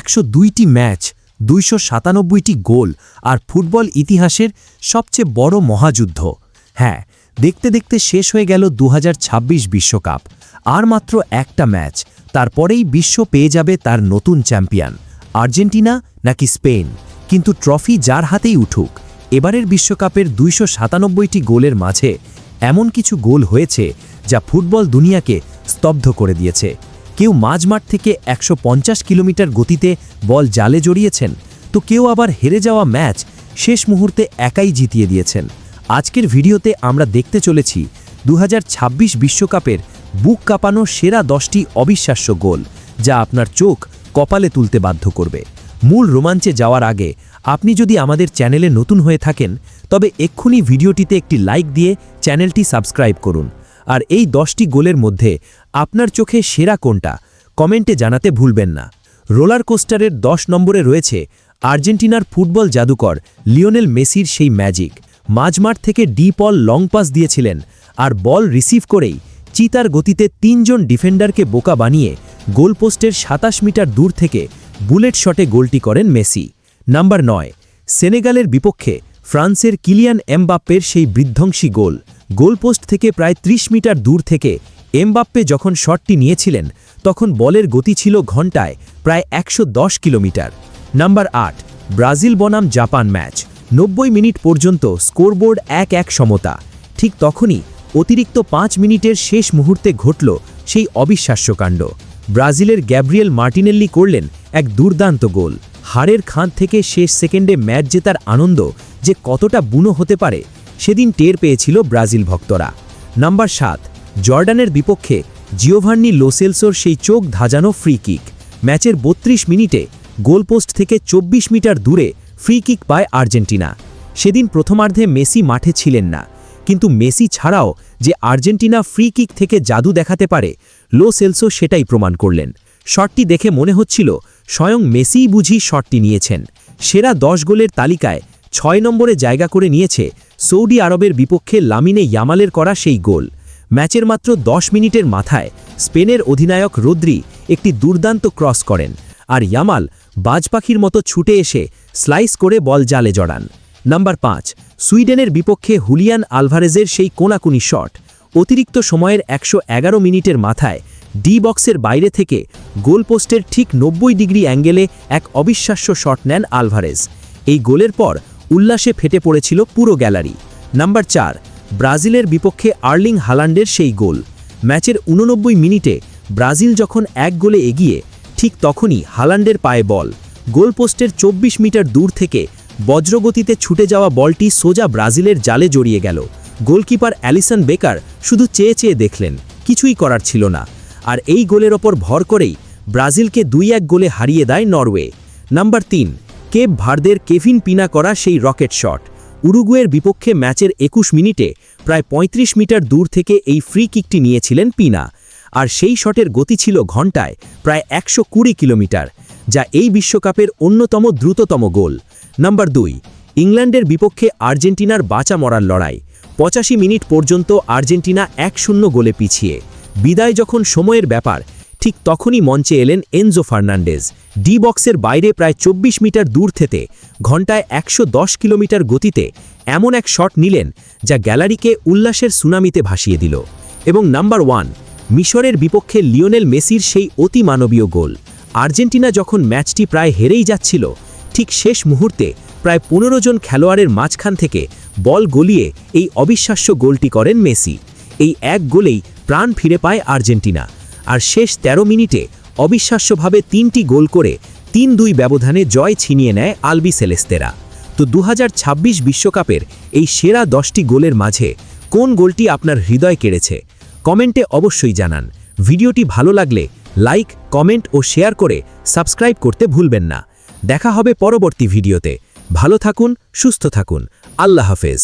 102টি match, 297টি গোল আর football ইতিহাসের সবচেয়ে বড় মহাযুদ্ধ। হ্যাঁ, দেখতে দেখতে শেষ হয়ে গেল 2026 বিশ্বকাপ। আর মাত্র একটা ম্যাচ, তারপরেই বিশ্ব পেয়ে যাবে তার নতুন চ্যাম্পিয়ন। আর্জেন্টিনা নাকি স্পেন? কিন্তু ট্রফি যার হাতেই উঠুক, এবারের বিশ্বকাপের 297টি গোলের মাঝে এমন কিছু গোল হয়েছে যা ফুটবল দুনিয়াকে স্তব্ধ করে দিয়েছে। কেউ মাঝমাঠ থেকে 150 কিলোমিটার গতিতে বল জালে জড়িয়েছেন, তো কেউ আবার হেরে যাওয়া ম্যাচ শেষ মুহূর্তে একাই জিতিয়ে দিয়েছেন। আজকের ভিডিওতে আমরা দেখতে চলেছি 2026 বিশ্বকাপের বুক কাঁপানো সেরা 10টি অবিশ্বাস্য গোল, যা আপনার চোখ কপালে তুলতে বাধ্য করবে। মূল রোমাঞ্চে যাওয়ার আগে আপনি যদি আমাদের চ্যানেলে নতুন হয়ে থাকেন, তবে এক্ষুনি ভিডিওটিতে একটি লাইক দিয়ে চ্যানেলটি সাবস্ক্রাইব করুন। আর এই 10টি গোলের মধ্যে আপনার চোখে সেরা কোনটা, কমেন্টে জানাতে ভুলবেন না। রোলার কোস্টারের 10 নম্বরে রয়েছে আর্জেন্টিনার ফুটবল জাদুকর লিওনেল মেসির সেই ম্যাজিক। মাঝমাঠ থেকে ডিপ বল লং পাস দিয়েছিলেন, আর বল রিসিভ করেই চিতার গতিতে 3 জন ডিফেন্ডারকে বোকা বানিয়ে গোলপোস্টের 27 মিটার দূর থেকে বুলেট শটে গোলটি করেন মেসি। নাম্বার 9, সেনেগালের বিপক্ষে ফ্রান্সের কিলিয়ান এমবাপ্পের সেই বিধ্বংসী গোল। গোলপোস্ট থেকে প্রায় 30 মিটার দূর থেকে এমবাপ্পে যখন শটটি নিয়েছিলেন, তখন বলের গতি ছিল ঘন্টায় প্রায় 110 কিলোমিটার। নাম্বার 8, ব্রাজিল বনাম জাপান ম্যাচ। 90 মিনিট পর্যন্ত স্কোরবোর্ড 1-1 সমতা। ঠিক তখনই অতিরিক্ত 5 মিনিটের শেষ মুহূর্তে ঘটল সেই অবিশ্বাস্য কাণ্ড। ব্রাজিলের গ্যাব্রিয়েল মার্টিনেল্লি করলেন এক দুর্দান্ত গোল। হারের খাঁদ থেকে শেষ সেকেন্ডে ম্যাচ জেতার আনন্দ যে কতটা বুনো হতে পারে, সেদিন টের পেয়েছিল ব্রাজিল ভক্তরা। নাম্বার 7, জর্ডানের বিপক্ষে জিওভান্নি লো সেলসোর সেই চোখ ধাঁধানো ফ্রি কিক। ম্যাচের 32 মিনিটে গোলপোস্ট থেকে 24 মিটার দূরে ফ্রি কিক পায় আর্জেন্টিনা। সেদিন প্রথমার্ধে মেসি মাঠে ছিলেন না, কিন্তু মেসি ছাড়াও যে আর্জেন্টিনা ফ্রি কিক থেকে জাদু দেখাতে পারে, লো সেলসো সেটাই প্রমাণ করলেন। শটটি দেখে মনে হচ্ছিল স্বয়ং মেসিই বুঝি শটটি নিয়েছেন। সেরা 10 গোলের তালিকায় 6 নম্বরে জায়গা করে নিয়েছে সৌদি আরবের বিপক্ষে লামিনে ইয়ামালের করা সেই গোল। ম্যাচের মাত্র 10 মিনিটের মাথায় স্পেনের অধিনায়ক রদ্রি একটি দুর্দান্ত ক্রস করেন, আর ইয়ামাল বাজপাখির মতো ছুটে এসে স্লাইস করে বল জালে জড়ান। নাম্বার 5, সুইডেনের বিপক্ষে হুলিয়ান আলভারেজের সেই কোনাকুনি শট। অতিরিক্ত সময়ের 111 মিনিটের মাথায় ডি বক্সের বাইরে থেকে গোলপোস্টের ঠিক 90 ডিগ্রি অ্যাঙ্গেলে এক অবিশ্বাস্য শট নেন আলভারেজ। এই গোলের পর উল্লাসে ফেটে পড়েছিল পুরো গ্যালারি। নাম্বার 4, ব্রাজিলের বিপক্ষে আর্লিং হালান্ডের সেই গোল। ম্যাচের 89 মিনিটে ব্রাজিল যখন 1 গোলে এগিয়ে, ঠিক তখনই হালান্ডের পায়ে বল। গোলপোস্টের 24 মিটার দূর থেকে বজ্রগতিতে ছুটে যাওয়া বলটি সোজা ব্রাজিলের জালে জড়িয়ে গেল। গোলকিপার অ্যালিসন বেকার শুধু চেয়ে চেয়ে দেখলেন, কিছুই করার ছিল না। আর এই গোলের ওপর ভর করেই ব্রাজিলকে 2-1 গোলে হারিয়ে দেয় নরওয়ে। নাম্বার 3, কেপ ভার্দের কেভিন পিনা করা সেই রকেট শট। উরুগুয়ের বিপক্ষে ম্যাচের 21 মিনিটে প্রায় 35 মিটার দূর থেকে এই ফ্রি কিকটি নিয়েছিলেন পিনা, আর সেই শটের গতি ছিল ঘন্টায় প্রায় 120 কিলোমিটার, যা এই বিশ্বকাপের অন্যতম দ্রুততম গোল। নাম্বার 2, ইংল্যান্ডের বিপক্ষে আর্জেন্টিনার বাঁচা মরার লড়াই। 85 মিনিট পর্যন্ত আর্জেন্টিনা 1-0 গোলে পিছিয়ে। বিদায় যখন সময়ের ব্যাপার, ঠিক তখনই মঞ্চে এলেন এনজো ফার্নান্ডেজ। ডি বক্সের বাইরে প্রায় 24 মিটার দূর থেকে ঘন্টায় 110 কিলোমিটার গতিতে এমন এক শট নিলেন যা গ্যালারিকে উল্লাসের সুনামিতে ভাসিয়ে দিল। এবং নাম্বার 1, মিশরের বিপক্ষে লিওনেল মেসির সেই অতি মানবীয় গোল। আর্জেন্টিনা যখন ম্যাচটি প্রায় হেরেই যাচ্ছিল, ঠিক শেষ মুহূর্তে প্রায় 15 জন খেলোয়াড়ের মাঝখান থেকে বল গলিয়ে এই অবিশ্বাস্য গোলটি করেন মেসি। এই এক গোলেই প্রাণ ফিরে পায় আর্জেন্টিনা, আর শেষ 13 মিনিটে অবিশ্বাস্যভাবে 3টি গোল করে 3-2 ব্যবধানে জয় ছিনিয়ে নেয় আলবি সেলেস্তেরা। তো 2026 বিশ্বকাপের এই সেরা 10টি গোলের মাঝে কোন গোলটি আপনার হৃদয় কেড়েছে, কমেন্টে অবশ্যই জানান। ভিডিওটি ভালো লাগলে লাইক, কমেন্ট ও শেয়ার করে সাবস্ক্রাইব করতে ভুলবেন না। দেখা হবে পরবর্তী ভিডিওতে। ভালো থাকুন, সুস্থ থাকুন। আল্লাহ হাফেজ।